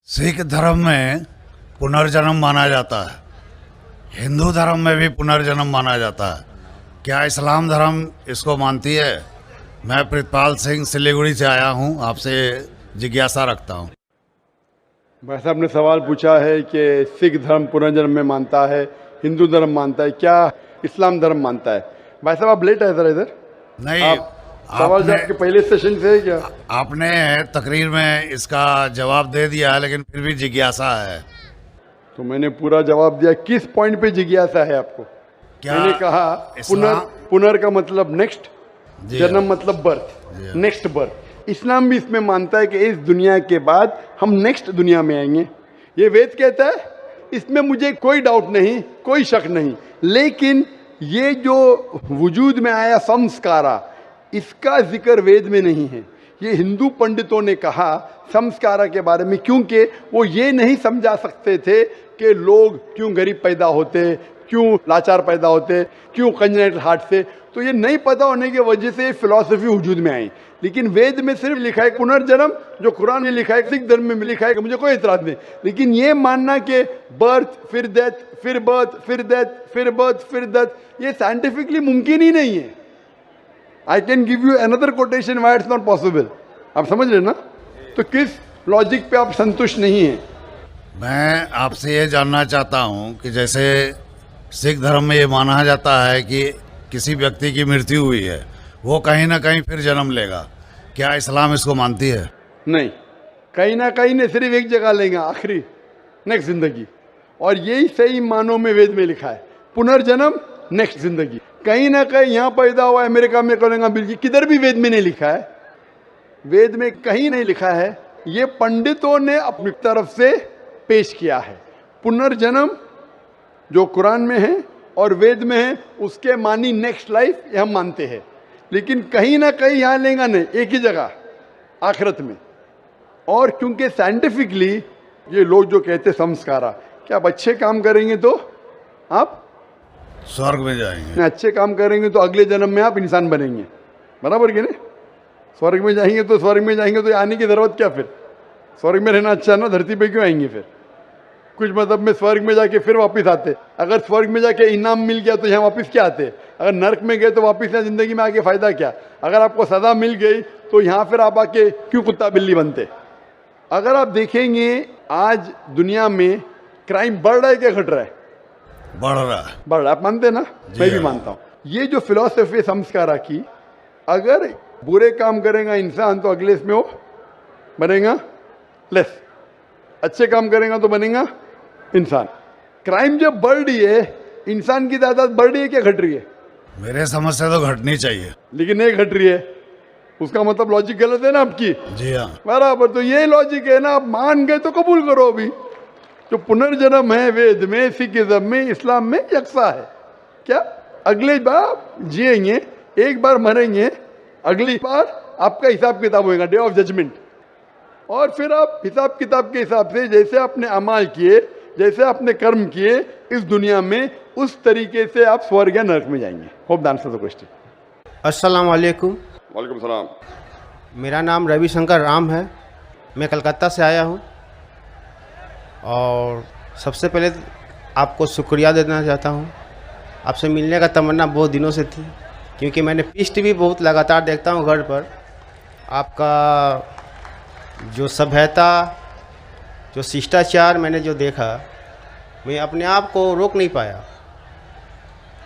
सिख धर्म में पुनर्जन्म माना जाता है, हिंदू धर्म में भी पुनर्जन्म माना जाता है। क्या इस्लाम धर्म इसको मानती है? मैं प्रितपाल सिंह सिलीगुड़ी से आया हूँ, आपसे जिज्ञासा रखता हूँ। भाई साहब ने सवाल पूछा है कि सिख धर्म पुनर्जन्म में मानता है, हिंदू धर्म मानता है, क्या इस्लाम धर्म मानता है। भाई साहब आप लेट आए सर इधर। नहीं, सवाल जवाब के पहले सेशन से है क्या? आपने तकरीर में इसका जवाब दे दिया है, लेकिन फिर भी जिज्ञासा है। तो मैंने पूरा जवाब दिया। किस पॉइंट पे जिज्ञासा है आपको? क्या मैंने कहा पुनर का मतलब नेक्स्ट, जन्म मतलब बर्थ, नेक्स्ट बर्थ। इस्लाम भी इसमें मानता है कि इस दुनिया के बाद हम नेक्स्ट दुनिया में आएंगे। ये वेद कहता है, इसमें मुझे कोई डाउट नहीं, कोई शक नहीं। लेकिन ये जो वजूद में आया संस्कारा, इसका जिक्र वेद में नहीं है। ये हिंदू पंडितों ने कहा संस्कारा के बारे में, क्योंकि वो ये नहीं समझा सकते थे कि लोग क्यों गरीब पैदा होते, क्यों लाचार पैदा होते, क्यों कंजेनिटल हार्ट से। तो ये नहीं पता होने की वजह से फिलॉसफी वजूद में आई। लेकिन वेद में सिर्फ लिखा है पुनर्जन्म, जो कुरान में लिखा है, सिख धर्म में लिखा है, मुझे कोई इतराज नहीं। लेकिन ये मानना कि बर्थ फिर डेथ फिर बर्थ फिर डेथ फिर बर्थ फिर डेथ, ये साइंटिफिकली मुमकिन ही नहीं है। I can give you another quotation why it's not possible. आप समझ रहे ना? तो किस लॉजिक पे आप संतुष्ट नहीं हैं? मैं आपसे ये जानना चाहता हूँ कि जैसे सिख धर्म में ये माना जाता है कि किसी व्यक्ति की मृत्यु हुई है, वो कहीं ना कहीं फिर जन्म लेगा। क्या इस्लाम इसको मानती है? नहीं, कहीं ना कहीं नहीं, सिर्फ एक जगह लेगा, आखिरी, नेक्स्ट जिंदगी। और यही सही मानों में वेद में लिखा है, पुनर्जन्म नेक्स्ट जिंदगी। कहीं ना कहीं यहाँ पैदा हुआ, अमेरिका में करेंगे, बिल्कुल किधर भी वेद में नहीं लिखा है। वेद में कहीं नहीं लिखा है। ये पंडितों ने अपनी तरफ से पेश किया है। पुनर्जन्म जो कुरान में है और वेद में है, उसके मानी नेक्स्ट लाइफ, ये हम मानते हैं। लेकिन कहीं ना कहीं यहाँ लेगा नहीं, एक ही जगह, आखिरत में। और क्योंकि साइंटिफिकली ये लोग जो कहते संस्कारा, कि आप अच्छे काम करेंगे तो आप स्वर्ग में जाएंगे, अच्छे काम करेंगे तो अगले जन्म में आप इंसान बनेंगे, बराबर कि नहीं? स्वर्ग में जाएंगे तो स्वर्ग में जाएंगे तो आने की जरूरत क्या? फिर स्वर्ग में रहना अच्छा ना, धरती पे क्यों आएंगे? फिर कुछ मतलब में स्वर्ग में जाके फिर वापस आते। अगर स्वर्ग में जाके इनाम मिल गया तो यहाँ वापस क्या आते? अगर नर्क में गए तो वापस यहाँ जिंदगी में आके फायदा क्या? अगर आपको सजा मिल गई तो यहाँ फिर आप आके क्यों कुत्ता बिल्ली बनते? अगर आप देखेंगे आज दुनिया में क्राइम बढ़ रहा है क्या घट रहा है? बढ़ रहा है। बढ़ रहा है, आप मानते हैं ना? मैं भी मानता हूँ। ये जो फिलॉसफी संस्कारा की, अगर बुरे काम करेगा इंसान तो अगले इसमें वो बनेगा लेस, अच्छे काम करेगा तो बनेगा इंसान। क्राइम जब बढ़ रही है, इंसान की तादाद बढ़ रही है क्या घट रही है? मेरे समझ से तो घटनी चाहिए, लेकिन नहीं घट रही है। उसका मतलब लॉजिक गलत है ना आपकी? जी हाँ। बराबर, तो ये लॉजिक है ना। आप मान गए तो कबूल करो। अभी जो पुनर्जन्म है वेद में, सिखिज्म में, इस्लाम में यकसा है। क्या अगले बार जिएंगे, एक बार मरेंगे, अगली बार आपका हिसाब किताब होगा, डे ऑफ जजमेंट। और फिर आप हिसाब किताब के हिसाब से जैसे आपने अमाल किए, जैसे आपने कर्म किए इस दुनिया में, उस तरीके से आप स्वर्ग या नरक में जाएंगे। Hope the answer the question. अस्सलाम वालेकुम। वालेकुम सलाम। मेरा नाम रविशंकर राम है, मैं कलकत्ता से आया हूँ। और सबसे पहले आपको शुक्रिया देना चाहता हूँ। आपसे मिलने का तमन्ना बहुत दिनों से थी, क्योंकि मैंने पीस टीवी बहुत लगातार देखता हूँ घर पर। आपका जो सभ्यता, जो शिष्टाचार मैंने जो देखा, मैं अपने आप को रोक नहीं पाया।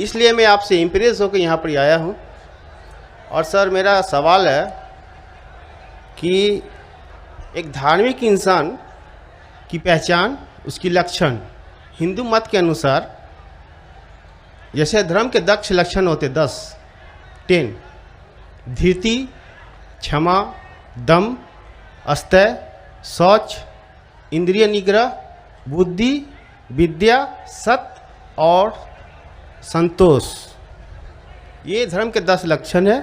इसलिए मैं आपसे इम्प्रेस होकर यहाँ पर आया हूँ। और सर मेरा सवाल है कि एक धार्मिक इंसान की पहचान, उसकी लक्षण हिंदू मत के अनुसार, जैसे धर्म के 10 लक्षण होते, 10 धीरति, क्षमा, दम, अस्तय, शौच, इंद्रिय निग्रह, बुद्धि, विद्या, सत्य और संतोष। ये धर्म के 10 लक्षण है।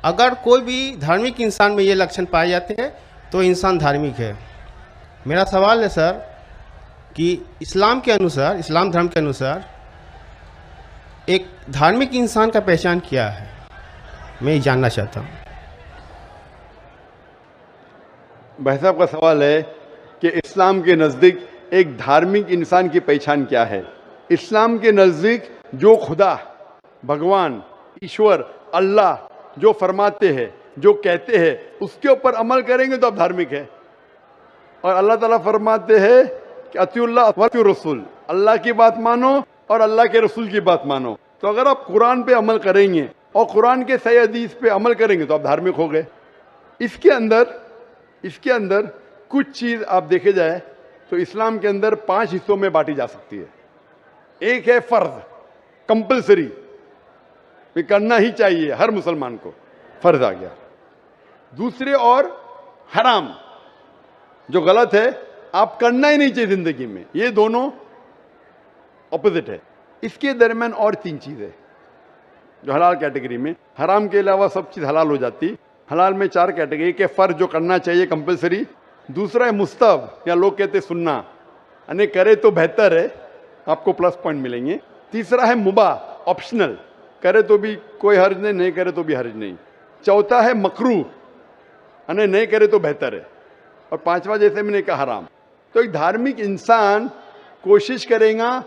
अगर कोई भी धार्मिक इंसान में ये लक्षण पाए जाते हैं तो इंसान धार्मिक है। मेरा सवाल है सर कि इस्लाम के अनुसार, इस्लाम धर्म के अनुसार एक धार्मिक इंसान का पहचान क्या है, मैं ये जानना चाहता हूँ। भाई साहब का सवाल है कि इस्लाम के नज़दीक एक धार्मिक इंसान की पहचान क्या है। इस्लाम के नज़दीक जो खुदा, भगवान, ईश्वर, अल्लाह जो फरमाते हैं, जो कहते हैं, उसके ऊपर अमल करेंगे तो आप धार्मिक है। और अल्लाह ताला फरमाते हैं कि अतिउल्लाह व अतिउर रसूल, अल्लाह की बात मानो और अल्लाह के रसूल की बात मानो। तो अगर आप कुरान पे अमल करेंगे और कुरान के सही हदीस पे अमल करेंगे तो आप धार्मिक हो गए। इसके अंदर कुछ चीज़ आप देखे जाए तो इस्लाम के अंदर 5 हिस्सों में बांटी जा सकती है। एक है फर्ज, कंपलसरी, ये करना ही चाहिए हर मुसलमान को, फर्ज आ गया। दूसरे और हराम, जो गलत है, आप करना ही नहीं चाहिए जिंदगी में, ये दोनों ऑपोजिट है। इसके दरमियान और 3 चीजें जो हलाल कैटेगरी में, हराम के अलावा सब चीज हलाल हो जाती। हलाल में 4 कैटेगरी, एक है फर्ज जो करना चाहिए कंपलसरी, दूसरा है मुस्तहब या लोग कहते हैं सुन्ना, यानी करे तो बेहतर है, आपको प्लस पॉइंट मिलेंगे। तीसरा है मुबाह, ऑप्शनल, करे तो भी कोई हर्ज नहीं, नहीं करे तो भी हर्ज नहीं। चौथा है मकरूह, यानी नहीं करे तो बेहतर है। और 5वां जैसे मैंने कहा हराम। तो एक धार्मिक इंसान कोशिश करेगा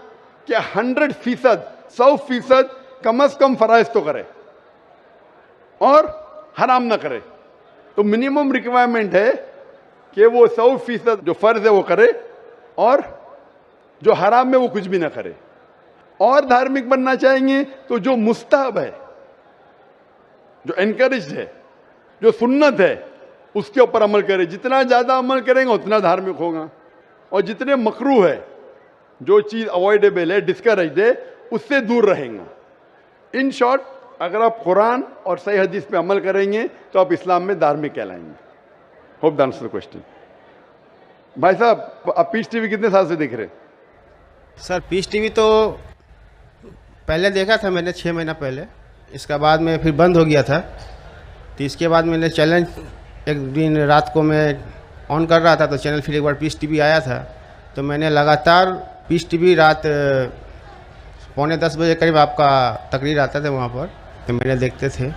कि 100% कम से कम फराइज तो करे और हराम ना करे। तो मिनिमम रिक्वायरमेंट है कि वो 100% जो फर्ज है वो करे और जो हराम है वो कुछ भी ना करे। और धार्मिक बनना चाहेंगे तो जो मुस्तहब है, जो एनकरेज है, जो सुन्नत है, उसके ऊपर अमल करे। जितना ज्यादा अमल करेंगे उतना धार्मिक होगा। और जितने मकरूह है, जो चीज अवॉइडेबल है, डिस्करेज है, उससे दूर रहेगा। इन शॉर्ट, अगर आप कुरान और सही हदीस पे अमल करेंगे तो आप इस्लाम में धार्मिक कहलाएंगे। Hope that answers the question. भाई साहब, आप पीस टीवी कितने साल से देख रहे हैं? सर पीस टीवी तो पहले देखा था मैंने 6 महीना पहले, इसका बाद में फिर बंद हो गया था। तो इसके बाद मैंने चैलेंज, एक दिन रात को मैं ऑन कर रहा था तो चैनल फिर एक बार पीस टीवी आया था, तो मैंने लगातार पीस टीवी रात 9:45 बजे करीब आपका तकरीर आता था वहाँ पर, तो मैंने देखते थे।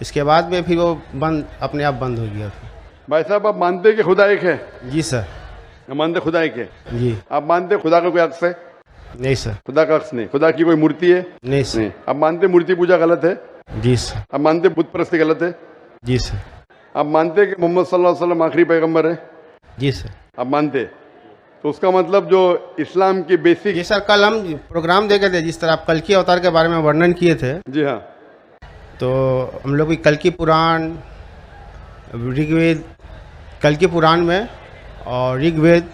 इसके बाद में फिर वो बंद, अपने आप बंद हो गया था। भाई साहब, आप मानते हैं कि खुदा एक है? जी सर। मानते खुदा एक है? जी। आप मानते खुदा का कोई अक्स है? नहीं सर। खुदा का अक्स नहीं। खुदा की कोई मूर्ति है? नहीं सर। नहीं। आप मानते मूर्ति पूजा गलत है? जी सर। आप मानते बुत परस्ती गलत है? जी सर। आप मानते कि मोहम्मद सल्लल्लाहु अलैहि वसल्लम आखिरी पैगंबर है? जी सर। आप मानते? तो उसका मतलब जो इस्लाम की बेसिक। जी सर, कल हम प्रोग्राम देखे थे, जिस तरह आप कल की अवतार के बारे में वर्णन किए थे। जी हाँ। तो हम लोग भी कल की पुराण, ऋग्वेद, कल की पुराण में और ऋग्वेद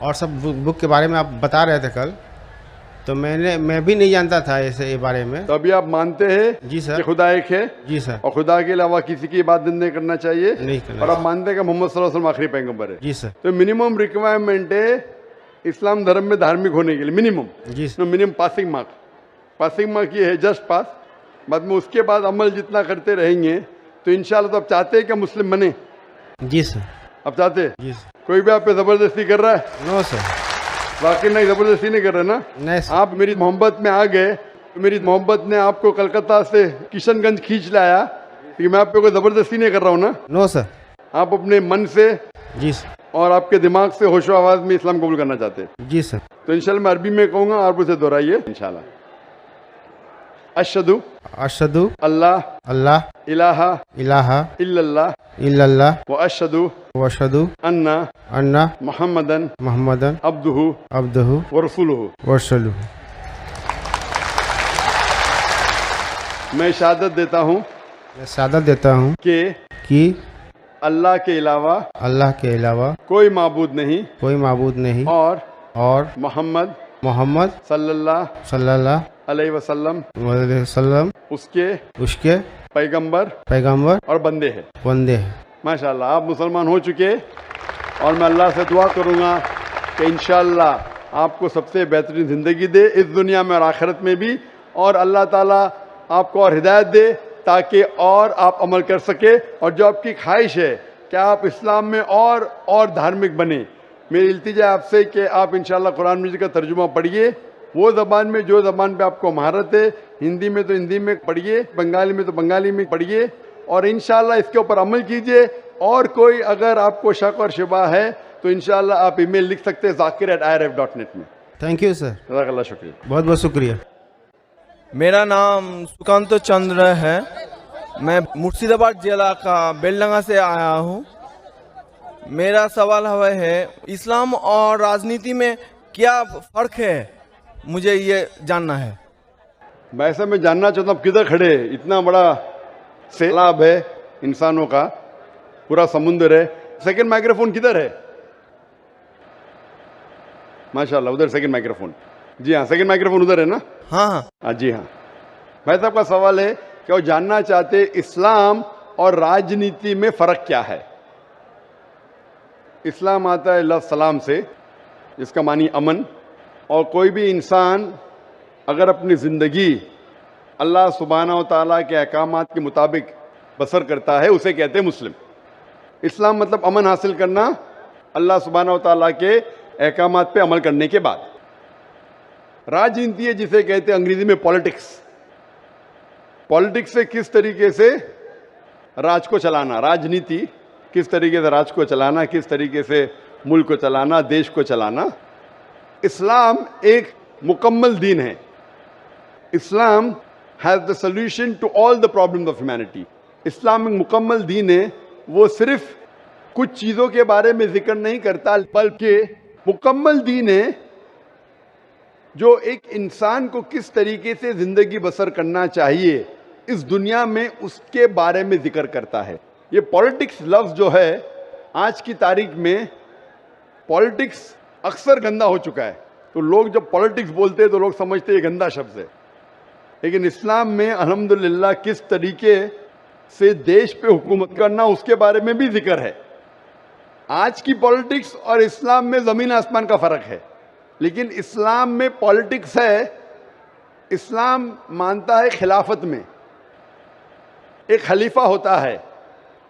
और सब बुक के बारे में आप बता रहे थे कल, तो मैं भी नहीं जानता था ऐसे ये बारे में। तो अभी आप मानते हैं? जी सर। कि खुदा एक है? जी सर। और खुदा के अलावा किसी की इबादत नहीं करना चाहिए? नहीं करना। और आप मानते हैं कि मोहम्मद सल्लल्लाहु अलैहि वसल्लम आखिरी पैगंबर है? जी सर। तो मिनिमम रिक्वायरमेंट है इस्लाम धर्म में धार्मिक होने के लिए, मिनिमम। जी सर। मिनिमम पासिंग मार्क ये है, जस्ट पास। बाद में उसके बाद अमल जितना करते रहेंगे तो इंशाल्लाह। तो आप चाहते हैं कि मुस्लिम बने? जी सर। आप चाहते हैं? जी सर। कोई भी आप पे जबरदस्ती कर रहा है? No sir. वाकई नहीं, जबरदस्ती नहीं कर रहे ना? नहीं सर। आप मेरी मोहब्बत में आ गए तो मेरी मोहब्बत ने आपको कलकत्ता से किशनगंज खींच लाया, कि मैं आप पे कोई जबरदस्ती नहीं कर रहा हूँ ना? No sir. आप अपने मन से जी सर। और आपके दिमाग से होशो आवाज में इस्लाम कबूल करना चाहते हैं? जी सर। तो इंशाल्लाह मैं अरबी में कहूँगा, आप उसे दोहराइए इंशाल्लाह। अशहदु अशहदु अल्लाह अल्लाह इलाहा इलाहा इल्लल्लाह इल्लल्लाह व अशहदु व अशहदु अन्ना अन्ना मुहम्मदन मुहम्मदन अब्दुहु अब्दुहु व रसूलुहु। व रसूलुहु। मैं शहादत देता हूँ मैं शहादत देता हूँ कि अल्लाह के अलावा अल्लाह के अलावा कोई माबूद नहीं कोई माबूद नहीं और मोहम्मद सल्लल्लाहु अलैहि वसल्लम वसल्लम उसके पैगंबर और बंदे हैं। माशाल्लाह, आप मुसलमान हो चुके। और मैं अल्लाह से दुआ करूँगा कि इंशाल्लाह आपको सबसे बेहतरीन ज़िंदगी दे इस दुनिया में और आखिरत में भी, और अल्लाह ताला आपको और हिदायत दे ताकि और आप अमल कर सके। और जो आपकी ख्वाहिश है कि आप इस्लाम में और धार्मिक बने, मेरी इल्तिजा आपसे कि आप इंशाल्लाह कुरान मजीद का तर्जुमा पढ़िए, वो ज़बान में जो ज़बान पे आपको महारत है। हिंदी में तो हिंदी में पढ़िए, बंगाली में तो बंगाली में पढ़िए, और इंशाल्लाह इसके ऊपर अमल कीजिए। और कोई अगर आपको शक और शुबा है तो इंशाल्लाह आप ईमेल लिख सकते हैं zakir@irf.net में। थैंक यू सर, जज़ाकल्लाह, शुक्रिया। बहुत बहुत शुक्रिया। मेरा नाम सुकांत चंद्र है। मैं मुर्शिदाबाद जिला का बेलडंगा से आया हूँ। मेरा सवाल है इस्लाम और राजनीति में क्या फ़र्क है, मुझे ये जानना है। वैसे मैं जानना चाहता हूँ किधर खड़े हैं? इतना बड़ा सैलाब है इंसानों का, पूरा समुंदर है। सेकंड माइक्रोफोन किधर है? माशाल्लाह, उधर सेकंड माइक्रोफोन। जी हाँ, सेकंड माइक्रोफोन उधर है ना? हाँ हाँ। हाँ जी हाँ। भाई साहब का सवाल है कि वो जानना चाहते इस्लाम और राजनीति में फर्क क्या है। इस्लाम आता है लफ्ज़ सलाम से, जिसका मानी अमन, और कोई भी इंसान अगर अपनी ज़िंदगी अल्लाह सुब्हानहू व तआला के अहकामात के मुताबिक बसर करता है, उसे कहते हैं मुस्लिम। इस्लाम मतलब अमन हासिल करना अल्लाह सुब्हानहू व तआला के अहकामात पे अमल करने के बाद। राजनीति है जिसे कहते हैं अंग्रेजी में पॉलिटिक्स। पॉलिटिक्स से किस तरीके से राज को चलाना, राजनीति किस तरीके से राज को चलाना, किस तरीके से मुल्क को चलाना, देश को चलाना। इस्लाम एक मुकम्मल दीन है। Islam has the solution to all the problems of humanity. इस्लाम एक मुकम्मल दीन है। वो सिर्फ कुछ चीज़ों के बारे में जिक्र नहीं करता, बल्कि मुकम्मल दीन है जो एक इंसान को किस तरीके से ज़िंदगी बसर करना चाहिए इस दुनिया में, उसके बारे में जिक्र करता है। ये पॉलिटिक्स लफ्ज़ जो है, आज की तारीख में पॉलिटिक्स अक्सर गंदा हो चुका है। तो लोग जब पॉलिटिक्स बोलते हैं तो लोग समझते हैं ये गंदा शब्द है, लेकिन इस्लाम में अल्हम्दुलिल्लाह किस तरीके से देश पे हुकूमत करना उसके बारे में भी जिक्र है। आज की पॉलिटिक्स और इस्लाम में ज़मीन आसमान का फ़र्क है, लेकिन इस्लाम में पॉलिटिक्स है। इस्लाम मानता है खिलाफत में एक खलीफा होता है,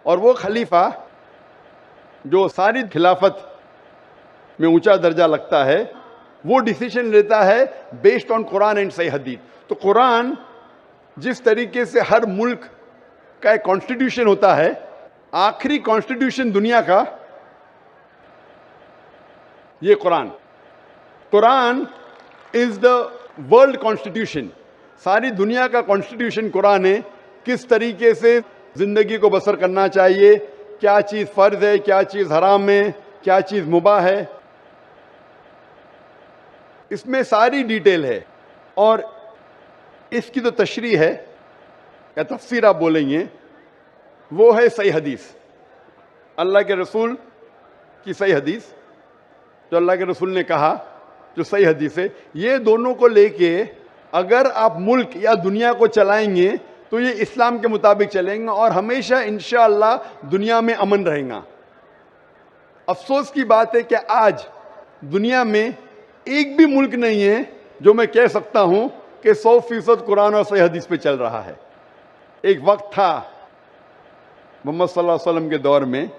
और वो खलीफा जो सारी खिलाफत में ऊंचा दर्जा लगता है, वो डिसीजन लेता है बेस्ड ऑन कुरान एंड सही हदीस। तो कुरान जिस तरीके से हर मुल्क का एक कॉन्स्टिट्यूशन होता है, आखिरी कॉन्स्टिट्यूशन दुनिया का ये Quran. Quran is the world constitution. सारी दुनिया का कॉन्स्टिट्यूशन कुरान है। किस तरीके से जिंदगी को बसर करना चाहिए, क्या चीज फर्ज है, क्या चीज हराम है, क्या चीज मुबाह है, इसमें सारी डिटेल है। और इसकी तो तशरीह है या तफसीर आप बोलेंगे, वो है सही हदीस, अल्लाह के रसूल की सही हदीस, जो अल्लाह के रसूल ने कहा, जो सही हदीस है। ये दोनों को लेके अगर आप मुल्क या दुनिया को चलाएंगे तो ये इस्लाम के मुताबिक चलेंगे और हमेशा इंशाअल्लाह दुनिया में अमन रहेगा। अफसोस की बात है कि आज दुनिया में एक भी मुल्क नहीं है जो मैं कह सकता हूं कि 100% कुरान और सही हदीस पे चल रहा है। एक वक्त था मोहम्मद सल्लल्लाहु अलैहि वसल्लम के दौर में,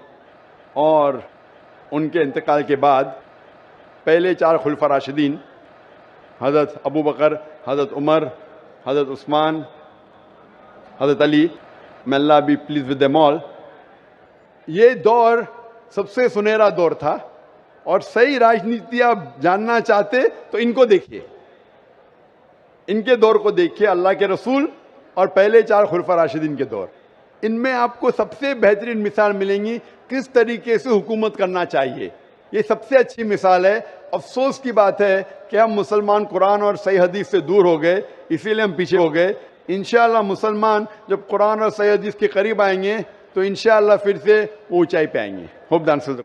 और उनके इंतकाल के बाद पहले 4 खुलफा राशिदीन, हज़रत अबू बकर, हज़रत उमर, हज़रत उस्मान, हज़रत Ali, may Allah be pleased with them all, ये दौर सबसे सुनहरा दौर था। और सही राजनीति आप जानना चाहते तो इनको देखिए, इनके दौर को देखिए, अल्लाह के रसूल और पहले 4 खुलफा राशिदीन के दौर। इनमें आपको सबसे बेहतरीन मिसाल मिलेंगी किस तरीके से हुकूमत करना चाहिए। ये सबसे अच्छी मिसाल है। अफसोस की बात है कि हम मुसलमान कुरान और सही हदीस से दूर हो गए, इसीलिए हम पीछे हो गए। इंशाअल्लाह मुसलमान जब कुरान और सही हदीस के करीब आएंगे तो इंशाअल्लाह फिर से वो ऊंचाई पे आएंगे। Hope the answer